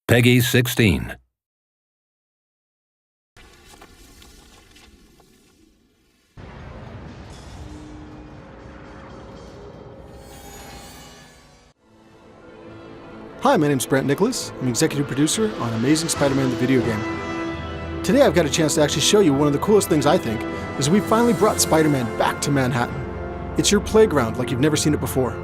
Peggy 16. Hi, my name's Brent Nicholas. I'm executive producer on Amazing Spider-Man the video game. Today I've got a chance to actually show you one of the coolest things I think is we finally brought Spider-Man back to Manhattan. It's your playground like you've never seen it before.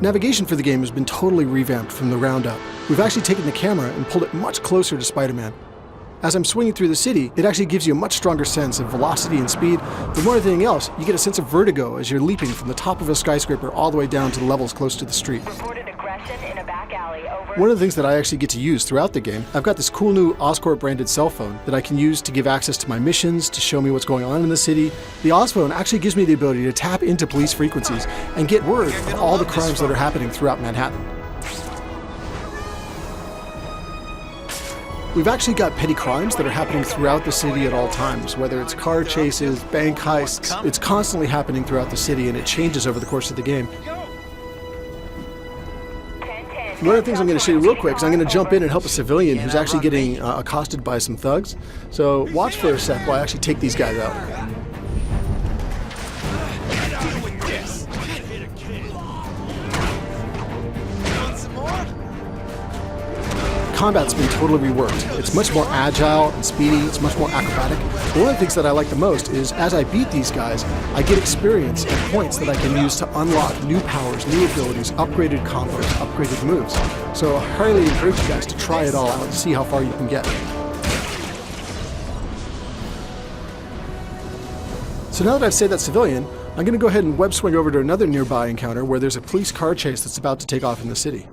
Navigation for the game has been totally revamped from the ground up. We've actually taken the camera and pulled it much closer to Spider-Man. As I'm swinging through the city, it actually gives you a much stronger sense of velocity and speed, but more than anything else, you get a sense of vertigo as you're leaping from the top of a skyscraper all the way down to the levels close to the street. In a back alley, over. One of the things that I actually get to use throughout the game, I've got this cool new Oscorp branded cell phone that I can use to give access to my missions, to show me what's going on in the city. The Osphone actually gives me the ability to tap into police frequencies and get word of all the crimes that are happening throughout Manhattan. We've actually got petty crimes that are happening throughout the city at all times, whether it's car chases, bank heists. It's constantly happening throughout the city and it changes over the course of the game. One of the things I'm going to show you real quick is I'm going to jump in and help a civilian who's actually getting accosted by some thugs. So watch for a sec while I actually take these guys out. Combat's been totally reworked. It's much more agile and speedy, it's much more acrobatic. But one of the things that I like the most is as I beat these guys, I get experience and points that I can use to unlock new powers, new abilities, upgraded combos, upgraded moves. So I highly encourage you guys to try it all out and see how far you can get. So now that I've saved that civilian, I'm going to go ahead and web swing over to another nearby encounter where there's a police car chase that's about to take off in the city.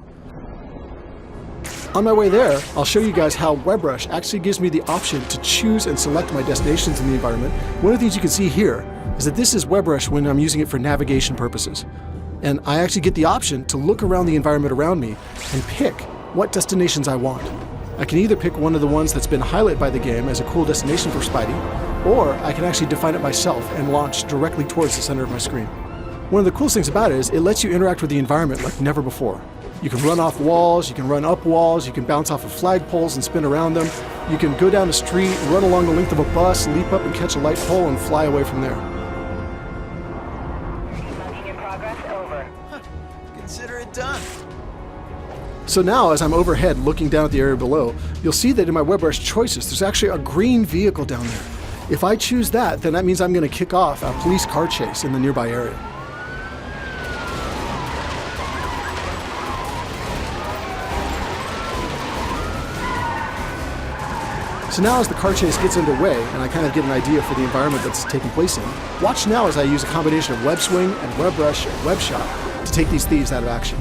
On my way there, I'll show you guys how WebRush actually gives me the option to choose and select my destinations in the environment. One of the things you can see here is that this is WebRush when I'm using it for navigation purposes. And I actually get the option to look around the environment around me and pick what destinations I want. I can either pick one of the ones that's been highlighted by the game as a cool destination for Spidey, or I can actually define it myself and launch directly towards the center of my screen. One of the coolest things about it is it lets you interact with the environment like never before. You can run off walls, you can run up walls, you can bounce off of flagpoles and spin around them. You can go down a street, run along the length of a bus, leap up and catch a light pole and fly away from there. Logging in progress, over. Consider it done. So now, as I'm overhead looking down at the area below, you'll see that in my WebRush choices, there's actually a green vehicle down there. If I choose that, then that means I'm going to kick off a police car chase in the nearby area. So now as the car chase gets underway, and I kind of get an idea for the environment that's taking place in, watch now as I use a combination of web swing and WebRush and WebShot to take these thieves out of action.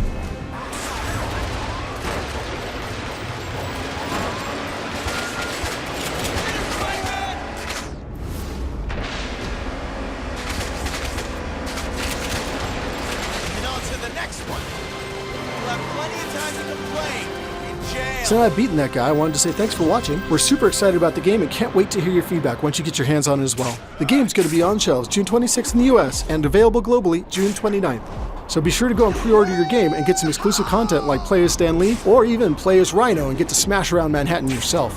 And on to the next one. We'll have plenty of time to complain. So now I've beaten that guy, I wanted to say thanks for watching. We're super excited about the game and can't wait to hear your feedback once you get your hands on it as well. The game's going to be on shelves June 26th in the US and available globally June 29th. So be sure to go and pre-order your game and get some exclusive content like play as Stan Lee or even play as Rhino and get to smash around Manhattan yourself.